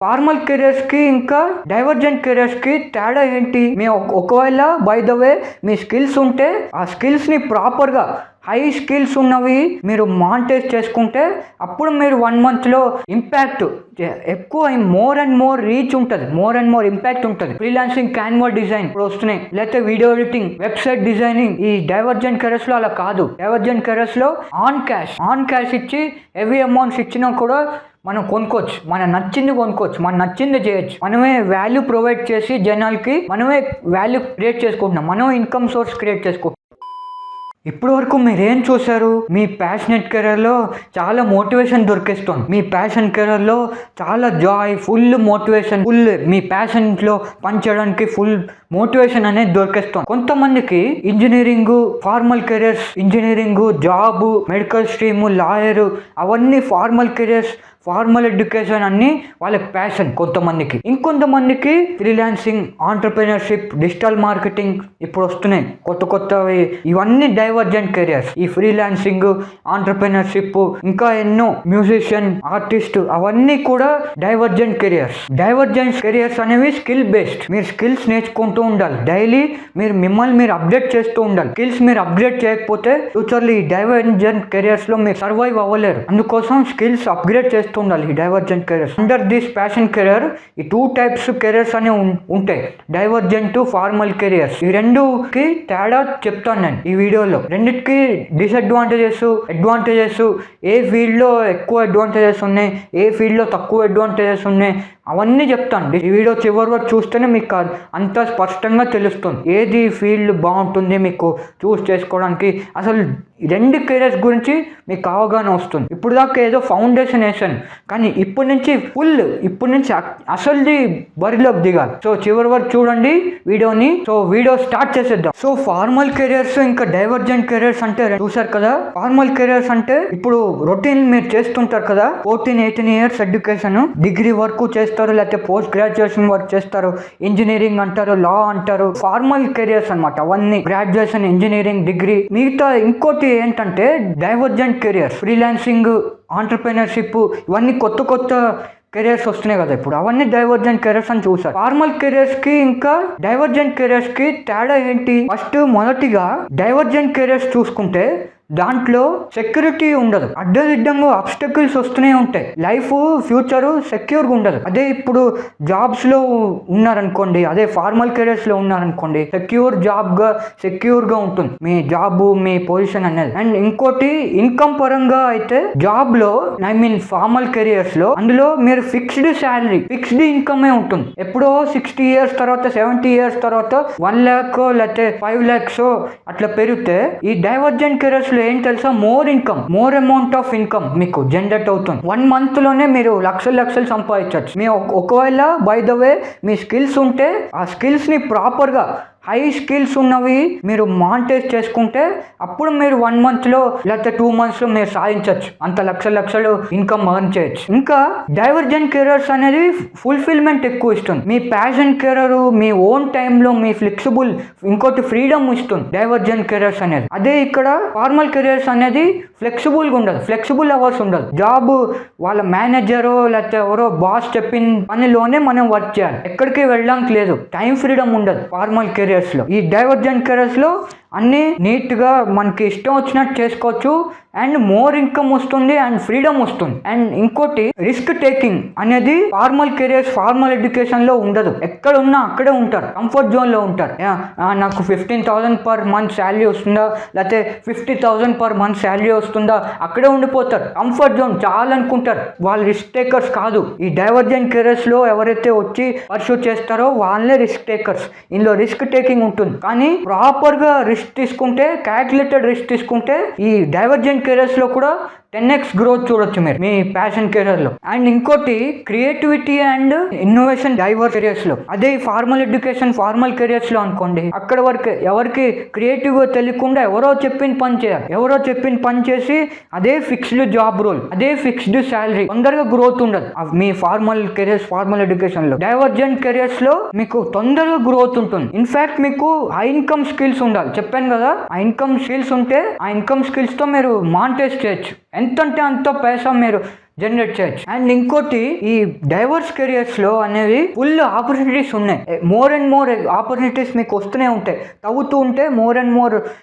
Formal careers కి ఇంకా divergent careers కి తేడా ఏంటి? మీ ఒకవేళ by the way me skills ఉంటే ఆ స్కిల్స్ ని ప్రాపర్ గా హై స్కిల్స్ ఉన్నవి మీరు మానిటైజ్ చేసుకుంటే అప్పుడు మీరు 1 month లో ఇంపాక్ట్ ఎక్కువ, మోర్ అండ్ మోర్ రీచ్ ఉంటుంది, మోర్ అండ్ మోర్ ఇంపాక్ట్ ఉంటుంది. ఫ్రీలాన్సింగ్, క్యాన్వా డిజైన్ ఇప్పుడు వస్తున్నాయి, లేకపోతే వీడియో ఎడిటింగ్, వెబ్సైట్ డిజైనింగ్. ఈ డైవర్జెంట్ కెరియర్స్ లో అలా కాదు. డైవర్జెంట్ కెరియర్స్ లో ఆన్ క్యాష్ ఇచ్చి హెవీ అమౌంట్స్ ఇచ్చినా కూడా మనం కొనుక్కోవచ్చు, మన నచ్చింది కొనుక్కోవచ్చు, మన నచ్చింది చేయొచ్చు. మనమే వాల్యూ ప్రొవైడ్ చేసి జనాలకి మనమే వాల్యూ క్రియేట్ చేసుకుంటున్నాం, మనమే ఇన్కమ్ సోర్స్ క్రియేట్ చేసుకుంటున్నాం. ఇప్పటి వరకు మీరేం చూసారు? మీ ప్యాషనెట్ కెరీర్లో చాలా మోటివేషన్ దొరికేస్తుంది. మీ ప్యాషన్ కెరీర్లో చాలా జాయ్, ఫుల్ మోటివేషన్, ఫుల్ మీ ప్యాషన్లో పనిచేయడానికి ఫుల్ మోటివేషన్ అనేది దొరికేస్తుంది. కొంతమందికి engineering, formal careers, engineering, job, medical stream, lawyer, అవన్నీ ఫార్మల్ కెరీర్స్, ఫార్మల్ ఎడ్యుకేషన్ అన్ని వాళ్ళకి ప్యాషన్ కొంతమందికి. ఇంకొంతమందికి ఫ్రీలాన్సింగ్, ఆంటర్ప్రినర్షిప్, డిజిటల్ మార్కెటింగ్ ఇప్పుడు వస్తున్నాయి కొత్తవి. ఇవన్నీ డైవర్జెంట్ కెరియర్స్. ఈ ఫ్రీలాన్సింగ్, ఆంటర్ప్రినర్షిప్, ఇంకా ఎన్నో మ్యూజిషియన్, ఆర్టిస్ట్, అవన్నీ కూడా డైవర్జెంట్ కెరియర్స్. డైవర్జెంట్ కెరియర్స్ అనేవి స్కిల్ బేస్డ్. మీరు స్కిల్స్ నేర్చుకుంటూ ఉండాలి. డైలీ మిమ్మల్ని మీరు అప్డేట్ చేస్తూ ఉండాలి. స్కిల్స్ మీరు అప్గ్రేడ్ చేయకపోతే ఫ్యూచర్లో ఈ డైవర్జెంట్ కెరియర్స్ లో మీరు సర్వైవ్ అవ్వలేరు. అందుకోసం స్కిల్స్ అప్గ్రేడ్ చేస్తూ ఉండాలి ఈ divergent careers. Under this passion career ఈ 2 types కెరియర్స్ అనే ఉంటాయి, డైవర్జెంట్, ఫార్మల్ కెరియర్స్. ఈ రెండుకి తేడా చెప్తాను నేను ఈ వీడియోలో. రెండిటికి డిసడ్వాంటేజెస్, అడ్వాంటేజెస్, ఏ ఫీల్డ్ లో ఎక్కువ అడ్వాంటేజెస్ ఉన్నాయి, ఏ ఫీల్డ్ లో తక్కువ అడ్వాంటేజెస్ ఉన్నాయి, అవన్నీ చెప్తాను. ఈ వీడియో చివరి వరకు చూస్తేనే మీకు అంత స్పష్టంగా తెలుస్తుంది ఏది ఫీల్డ్ బాగుంటుంది మీకు చూస్ చేసుకోవడానికి. అసలు 2 కెరియర్స్ గురించి మీకు అవగాహన వస్తుంది. ఇప్పుడు దాకా ఏదో ఫౌండేషన్ వేసాను, కానీ ఇప్పటి నుంచి అసలుది బరిలోకి దిగాలి. సో చివరి వరకు చూడండి వీడియోని. సో వీడియో స్టార్ట్ చేసేద్దాం. సో ఫార్మల్ కెరియర్స్ ఇంకా డైవర్జెంట్ కెరియర్స్ అంటే చూసారు కదా. ఫార్మల్ కెరియర్స్ అంటే ఇప్పుడు రొటీన్ మీరు చేస్తుంటారు కదా, 14-18 years ఎడ్యుకేషన్, డిగ్రీ వరకు చేస్తారు, లేకపోతే పోస్ట్ గ్రాడ్యుయేషన్ వర్క్ చేస్తారు, ఇంజనీరింగ్ అంటారు, లా అంటారు. ఫార్మల్ కెరియర్స్ అనమాట అవన్నీ. Graduation, engineering, degree. మిగతా ఇంకోటి ఏంటంటే డైవర్జెంట్ కెరియర్స్, ఫ్రీలాన్సింగ్, ఆంటర్ప్రినర్షిప్, ఇవన్నీ కొత్త కెరియర్స్ వస్తున్నాయి కదా ఇప్పుడు. అవన్నీ డైవర్జెంట్ కెరియర్స్ అని చూసారు. ఫార్మల్ కెరియర్స్ కి ఇంకా డైవర్జెంట్ కెరియర్స్ కి తేడా ఏంటి? ఫస్ట్ మొదటిగా డైవర్జెంట్ కెరియర్స్ చూసుకుంటే దాంట్లో సెక్యూరిటీ ఉండదు, అడ్డదిడ్డంగా అబ్స్టకిల్స్ వస్తూనే ఉంటాయి, లైఫ్ ఫ్యూచర్ సెక్యూర్గా ఉండదు. అదే ఇప్పుడు జాబ్స్ లో ఉన్నారనుకోండి, అదే ఫార్మల్ కెరియర్స్ లో ఉన్నారనుకోండి, సెక్యూర్ గా ఉంటుంది మీ జాబ్, మీ పొజిషన్ అనేది. అండ్ ఇంకోటి ఇన్కమ్ పరంగా అయితే జాబ్ లో, ఫార్మల్ కెరియర్స్ లో, అందులో మీరు ఫిక్స్డ్ శాలరీ, ఫిక్స్డ్ ఇన్కమ్ ఉంటుంది. ఎప్పుడో 60 years తర్వాత, 70 years తర్వాత 1 lakh లేకపోతే 5 lakhs అట్లా పెరిగితే, ఈ డైవర్జెంట్ కెరియర్స్ ఏం తెలుసా, మోర్ అమౌంట్ ఆఫ్ ఇన్కమ్ మీకు జనరేట్ అవుతుంది. 1 month లోనే మీరు లక్షలు సంపాదించవచ్చు. మీ ఒకవేళ by the way me skills ఉంటే ఆ స్కిల్స్ ని ప్రాపర్ గా హై స్కిల్స్ ఉన్నవి మీరు మానిటైజ్ చేసుకుంటే అప్పుడు మీరు 1 month లో లేకపోతే 2 months లో మీరు సాధించవచ్చు, అంత లక్షలు ఇన్కమ్ ఎర్న్ చేయొచ్చు. ఇంకా డైవర్జెంట్ కెరియర్స్ అనేది ఫుల్ఫిల్మెంట్ ఎక్కువ ఇస్తుంది. మీ ప్యాషన్ కెరియర్ మీ ఓన్ టైంలో మీ ఫ్లెక్సిబుల్, ఇంకోటి ఫ్రీడమ్ ఇస్తుంది డైవర్జెంట్ కెరియర్స్ అనేది. అదే ఇక్కడ ఫార్మల్ కెరియర్స్ అనేది ఫ్లెక్సిబుల్గా ఉండదు, ఫ్లెక్సిబుల్ అవర్స్ ఉండదు. జాబ్ వాళ్ళ మేనేజరో లేకపోతే ఎవరో బాస్ చెప్పిన పనిలోనే మనం వర్క్ చేయాలి, ఎక్కడికి వెళ్ళడానికి లేదు, టైం ఫ్రీడమ్ ఉండదు ఫార్మల్ కెరియర్స్ లో. ఈ డైవర్జెంట్ కెరియర్స్ లో అన్ని నీట్ గా మనకి ఇష్టం వచ్చినట్టు చేసుకోవచ్చు, అండ్ మోర్ ఇన్కమ్ వస్తుంది, అండ్ ఫ్రీడమ్ వస్తుంది. అండ్ ఇంకోటి రిస్క్ టేకింగ్ అనేది ఫార్మల్ కెరియర్స్, ఫార్మల్ ఎడ్యుకేషన్ లో ఉండదు. ఎక్కడ ఉన్నా అక్కడే ఉంటారు, కంఫర్ట్ జోన్ లో ఉంటారు. నాకు 15,000 per month శాలరీ వస్తుందా, లేకపోతే 50,000 per month శాలరీ వస్తుందా, అక్కడే ఉండిపోతారు. కంఫర్ట్ జోన్ చాలా అనుకుంటారు, వాళ్ళు రిస్క్ టేకర్స్ కాదు. ఈ డైవర్జెంట్ కెరియర్స్ లో ఎవరైతే వచ్చి పర్సూ చేస్తారో వాళ్ళే రిస్క్ టేకర్స్. ఇందులో రిస్క్ టేకింగ్ ఉంటుంది, కానీ ప్రాపర్ గా రిస్క్ తీసుకుంటే, క్యాల్కులేటెడ్ రిస్క్ తీసుకుంటే ఈ డైవర్జెంట్ కెరియర్స్ లో కూడా 10x గ్రోత్ చూడొచ్చు మీరు మీ ప్యాషన్ కెరియర్ లో. అండ్ ఇంకోటి creativity and innovation divorce careers లో. అదే ఫార్మల్ ఎడ్యుకేషన్, ఫార్మల్ కెరియర్స్ లో అనుకోండి, అక్కడ వరకు ఎవరికి క్రియేటివ్ గా తెలియకుండా ఎవరో చెప్పిన పని చేయాలి, ఎవరో చెప్పిన పని చేసి అదే ఫిక్స్డ్ జాబ్ రోల్, అదే ఫిక్స్డ్ శాలరీ, తొందరగా గ్రోత్ ఉండదు మీ ఫార్మల్ కెరియర్స్, ఫార్మల్ ఎడ్యుకేషన్ లో. డైవర్జెంట్ కెరియర్స్ లో మీకు తొందరగా గ్రోత్ ఉంటుంది. ఇన్ఫాక్ట్ మీకు హై ఇన్కమ్ స్కిల్స్ ఉండాలి, చెప్పాను కదా. ఆ ఇన్కమ్ స్కిల్స్ ఉంటే ఆ ఇన్కమ్ స్కిల్స్ తో మీరు మానిటైజ్ చేయొచ్చు. ఎంత అంటే అంత పైసా మీరు జనరేట్ చేయొచ్చు. అండ్ ఇంకోటి ఈ డైవర్స్ కెరియర్స్ లో అనేవి ఫుల్ ఆపర్చునిటీస్ ఉన్నాయి. మోర్ అండ్ మోర్ ఆపర్చునిటీస్ మీకు వస్తూనే ఉంటాయి. తవ్వుతూ ఉంటే మోర్ అండ్ మోర్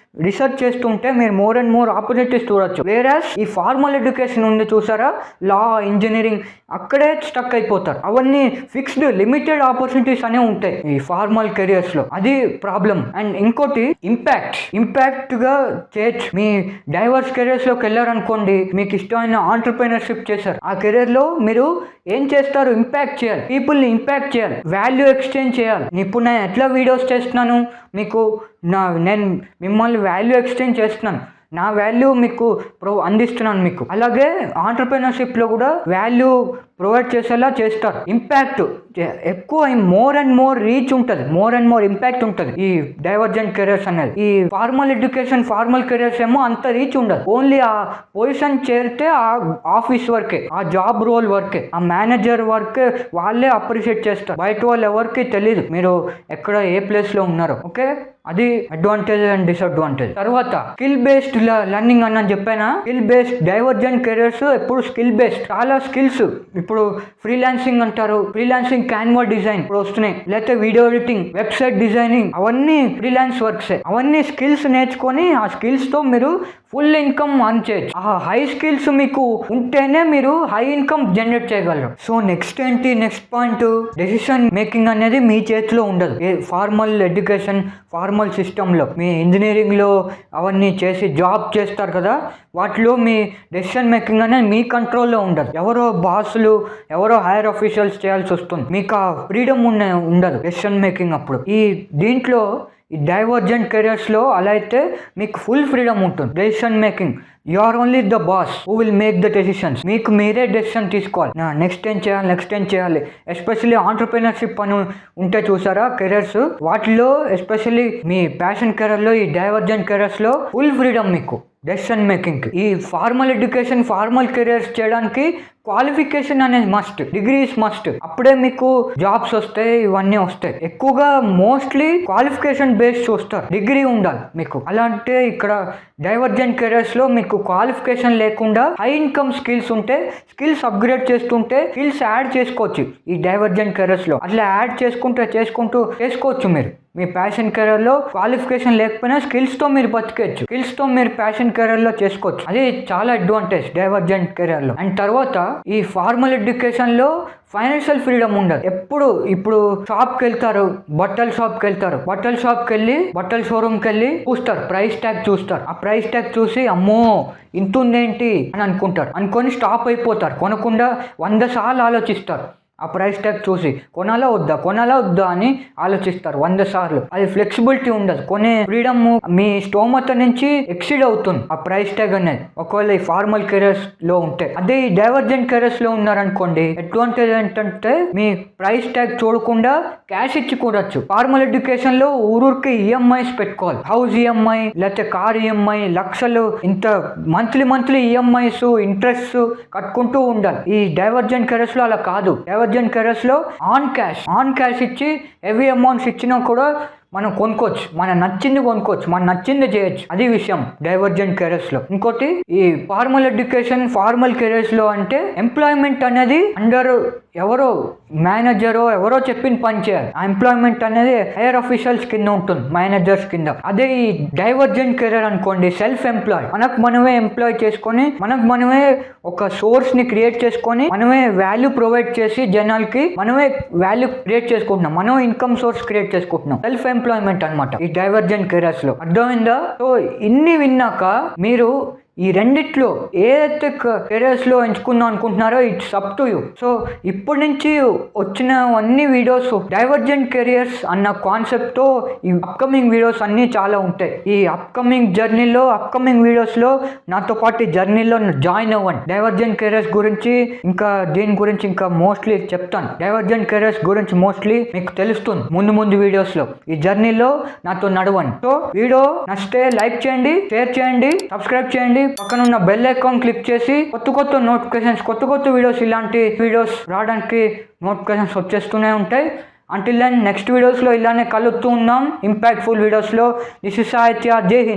రీసెర్చ్ చేస్తుంటే మీరు మోర్ అండ్ మోర్ ఆపర్చునిటీస్ చూడొచ్చు. వేరాస్ ఈ ఫార్మల్ ఎడ్యుకేషన్ ఉంది చూసారా, లా, ఇంజనీరింగ్, అక్కడే స్టక్ అయిపోతారు. అవన్నీ ఫిక్స్డ్ లిమిటెడ్ ఆపర్చునిటీస్ అనే ఉంటాయి ఈ ఫార్మల్ కెరియర్స్ లో. అది ప్రాబ్లం. అండ్ ఇంకోటి ఇంపాక్ట్ గా చేయొచ్చు. మీ డైవర్స్ కెరియర్స్ లోకి వెళ్ళారనుకోండి, మీకు ఇష్టమైన ఆంటర్ప్రినర్షిప్ చేశారు, ఆ కెరియర్ లో మీరు ఏం చేస్తారు? ఇంపాక్ట్ చేయాలి, పీపుల్ ని ఇంపాక్ట్ చేయాలి, వాల్యూ ఎక్స్చేంజ్ చేయాలి. ఇప్పుడు నేను ఎట్లా వీడియోస్ చేస్తున్నాను, మీకు నేను మిమ్మల్ని వాల్యూ ఎక్స్చేంజ్ చేస్తున్నాను, నా వాల్యూ మీకు అందిస్తున్నాను మీకు. అలాగే ఆంటర్ప్రినర్షిప్ లో కూడా వాల్యూ ప్రొవైడ్ చేసేలా చేస్తారు. ఇంపాక్ట్ ఎక్కువ, మోర్ అండ్ మోర్ రీచ్ ఉంటుంది, మోర్ అండ్ మోర్ ఇంపాక్ట్ ఉంటుంది ఈ డైవర్జెంట్ కెరియర్స్ అనేది. ఈ ఫార్మల్ ఎడ్యుకేషన్, ఫార్మల్ కెరియర్స్ ఏమో అంత రీచ్ ఉండదు. ఓన్లీ ఆ పొజిషన్ చేరితే ఆ ఆఫీస్ వర్కే, ఆ జాబ్ రోల్ వర్కే, ఆ మేనేజర్ వర్క్ వాళ్ళే అప్రిషియేట్ చేస్తారు. బయట వాళ్ళు ఎవరికి తెలియదు మీరు ఎక్కడ ఏ ప్లేస్ లో ఉన్నారో. ఓకే, అది అడ్వాంటేజ్ అండ్ డిసడ్వాంటేజ్. తర్వాత స్కిల్ బేస్డ్ లెర్నింగ్ అని చెప్పానా, స్కిల్ బేస్డ్ డైవర్జెంట్ కెరియర్స్ ఎప్పుడు స్కిల్ బేస్డ్. చాలా స్కిల్స్ ఇప్పుడు ఫ్రీలాన్సింగ్ అంటారు, ఫ్రీలాన్సింగ్ క్యాన్వా డిజైన్ ఇప్పుడు వస్తున్నాయి, లేకపోతే వీడియో ఎడిటింగ్, వెబ్సైట్ డిజైనింగ్, అవన్నీ ఫ్రీలాన్స్ వర్క్స్. అవన్నీ స్కిల్స్ నేర్చుకొని ఆ స్కిల్స్ తో మీరు ఫుల్ ఇన్కమ్ అర్న్ చేయొచ్చు. ఆ హై స్కిల్స్ మీకు ఉంటేనే మీరు హై ఇన్కమ్ జనరేట్ చేయగలరు. సో నెక్స్ట్ ఏంటి, నెక్స్ట్ పాయింట్, డెసిషన్ మేకింగ్ అనేది మీ చేతిలో ఉండదు. ఫార్మల్ ఎడ్యుకేషన్, ఫార్మల్ సిస్టంలో మీ ఇంజనీరింగ్లో అవన్నీ చేసి జాబ్ చేస్తారు కదా, వాటిలో మీ డెసిషన్ మేకింగ్ అనేది మీ కంట్రోల్లో ఉండదు. ఎవరో బాసులు, ఎవరో హైయర్ ఆఫీషియల్స్ చేయాల్సి వస్తుంది. మీకు ఆ ఫ్రీడమ్ ఉండదు డెసిషన్ మేకింగ్ అప్పుడు. దీంట్లో ఈ డైవర్జెంట్ కెరియర్స్లో అలా అయితే మీకు ఫుల్ ఫ్రీడమ్ ఉంటుంది decision making. You are only the boss who will make the decisions. మీకు మీరే డెసిషన్ తీసుకోవాలి, నెక్స్ట్ ఏం చేయాలి. ఎస్పెషల్లీ ఆంటర్ప్రినర్షిప్ అని ఉంటే చూసారా కెరియర్స్, వాటిలో ఎస్పెషల్లీ మీ ప్యాషన్ కెరియర్లో, ఈ డైవర్జెంట్ కెరియర్స్లో ఫుల్ ఫ్రీడమ్ మీకు డెసిషన్ మేకింగ్. ఈ ఫార్మల్ ఎడ్యుకేషన్, ఫార్మల్ కెరియర్స్ చేయడానికి క్వాలిఫికేషన్ అనేది మస్ట్, డిగ్రీస్ మస్ట్. అప్పుడే మీకు జాబ్స్ వస్తాయి, ఇవన్నీ వస్తాయి. ఎక్కువగా మోస్ట్లీ క్వాలిఫికేషన్ బేస్డ్ చూస్తారు, డిగ్రీ ఉండాలి మీకు. అలాంటి ఇక్కడ డైవర్జెంట్ కెరియర్స్ లో మీకు క్వాలిఫికేషన్ లేకుండా హై ఇన్కమ్ స్కిల్స్ ఉంటే, స్కిల్స్ అప్గ్రేడ్ చేస్తుంటే స్కిల్స్ యాడ్ చేసుకోవచ్చు ఈ డైవర్జెంట్ కెరియర్స్ లో. అట్లా యాడ్ చేసుకుంటూ చేసుకోవచ్చు మీరు. మీ ప్యాషన్ కెరియర్ లో క్వాలిఫికేషన్ లేకపోయినా స్కిల్స్ తో మీరు బతికేయచ్చు, స్కిల్స్ తో మీరు ప్యాషన్ కెరియర్ లో చేసుకోవచ్చు. అది చాలా అడ్వాంటేజ్ డైవర్జెంట్ కెరియర్ లో. అండ్ తర్వాత ఈ ఫార్మల్ ఎడ్యుకేషన్ లో ఫైనాన్షియల్ ఫ్రీడమ్ ఉండదు. ఇప్పుడు షాప్కి వెళ్తారు, బట్టల షాప్కి వెళ్ళి బట్టల షోరూమ్కి వెళ్ళి చూస్తారు, ప్రైస్ ట్యాగ్ చూస్తారు. ఆ ప్రైస్ ట్యాగ్ చూసి అమ్మో ఇంత ఉందేంటి అని అనుకొని స్టాప్ అయిపోతారు. కొనకుండా 100 సార్లు ఆలోచిస్తారు. ఆ ప్రైస్ ట్యాగ్ చూసి కొనాలా వద్దా అని ఆలోచిస్తారు 100 సార్లు. అది ఫ్లెక్సిబిలిటీ ఉండదు, కొనే ఫ్రీడమ్ మీ స్తోమత నుంచి ఎక్సీడ్ అవుతుంది ఆ ప్రైస్ ట్యాగ్ అనేది ఒకవేళ ఈ ఫార్మల్ కెరియర్స్ లో ఉంటే. అదే ఈ డైవర్జెంట్ కెరియర్స్ లో ఉన్నారనుకోండి, అడ్వాంటేజ్ ఏంటంటే మీ ప్రైస్ ట్యాగ్ చూడకుండా క్యాష్ ఇచ్చి కూడొచ్చు. ఫార్మల్ ఎడ్యుకేషన్ లో ఊరికి ఈఎంఐస్ పెట్టుకోవాలి, హౌస్ ఈఎంఐ లేకపోతే కార్ ఈఎంఐ, లక్షలు ఇంత మంత్లీ ఈఎంఐస్, ఇంట్రెస్ట్ కట్టుకుంటూ ఉండాలి. ఈ డైవర్జెంట్ కెరియర్స్ లో అలా కాదు. డైవర్జెంట్ కెరియర్స్ లో ఆన్ క్యాష్ ఇచ్చి హెవీ అమౌంట్స్ ఇచ్చినా కూడా మనం కొనుక్కోవచ్చు, మన నచ్చింది చేయొచ్చు. అది విషయం డైవర్జెంట్ కెరియర్స్ లో. ఇంకోటి ఈ ఫార్మల్ ఎడ్యుకేషన్, ఫార్మల్ కెరియర్స్ లో అంటే ఎంప్లాయ్మెంట్ అనేది అండర్ ఎవరో మేనేజరో ఎవరో చెప్పిన పని చేయాలి. ఆ ఎంప్లాయ్మెంట్ అనేది హైయర్ ఆఫీషియల్స్ కింద ఉంటుంది, మేనేజర్స్ కింద. అదే ఈ డైవర్జెంట్ కెరియర్ అనుకోండి, సెల్ఫ్ ఎంప్లాయ్, మనమే ఎంప్లాయ్ చేసుకొని మనమే ఒక సోర్స్ ని క్రియేట్ చేసుకొని మనమే వాల్యూ ప్రొవైడ్ చేసి జనాలకి మనమే వాల్యూ క్రియేట్ చేసుకుంటున్నాం, మనం ఇన్కమ్ సోర్స్ క్రియేట్ చేసుకుంటున్నాం. సెల్ఫ్ ఎంప్లాయ్మెంట్ అన్నమాట ఈ డైవర్జెంట్ కెరియర్స్ లో. అర్థమైందా? సో ఇన్ని విన్నాక మీరు ఈ రెండిట్లో ఏదైతే కెరియర్స్ లో ఎంచుకుందాం అనుకుంటున్నారో it's up to you. So ఇప్పటి నుంచి వచ్చిన అన్ని వీడియోస్ డైవర్జెంట్ కెరియర్స్ అన్న కాన్సెప్ట్ తో ఈ అప్కమింగ్ వీడియోస్ అన్ని చాలా ఉంటాయి. ఈ అప్కమింగ్ జర్నీలో, అప్కమింగ్ వీడియోస్ లో నాతో పాటు ఈ జర్నీలో జాయిన్ అవ్వండి. డైవర్జెంట్ కెరియర్స్ గురించి ఇంకా దీని గురించి ఇంకా మోస్ట్లీ చెప్తాను. డైవర్జెంట్ కెరియర్స్ గురించి మోస్ట్లీ మీకు తెలుస్తుంది ముందు వీడియోస్ లో. ఈ జర్నీలో నాతో నడవండి. సో వీడియో నచ్చితే లైక్ చేయండి, షేర్ చేయండి, సబ్స్క్రైబ్ చేయండి, పక్కన ఉన్న బెల్ ఐకాన్ క్లిక్ చేసి కొత్త నోటిఫికేషన్స్, కొత్త వీడియోస్, ఇలాంటి వీడియోస్ రావడానికి నోటిఫికేషన్స్ వచ్చేస్తూనే ఉంటాయి. అంటిల్ దెన్ నెక్స్ట్ వీడియోస్లో ఇలానే కలుస్తూ ఉన్నాం ఇంపాక్ట్ఫుల్ వీడియోస్లో. దిస్ ఇస్ సాహిత్య. జై హింద్.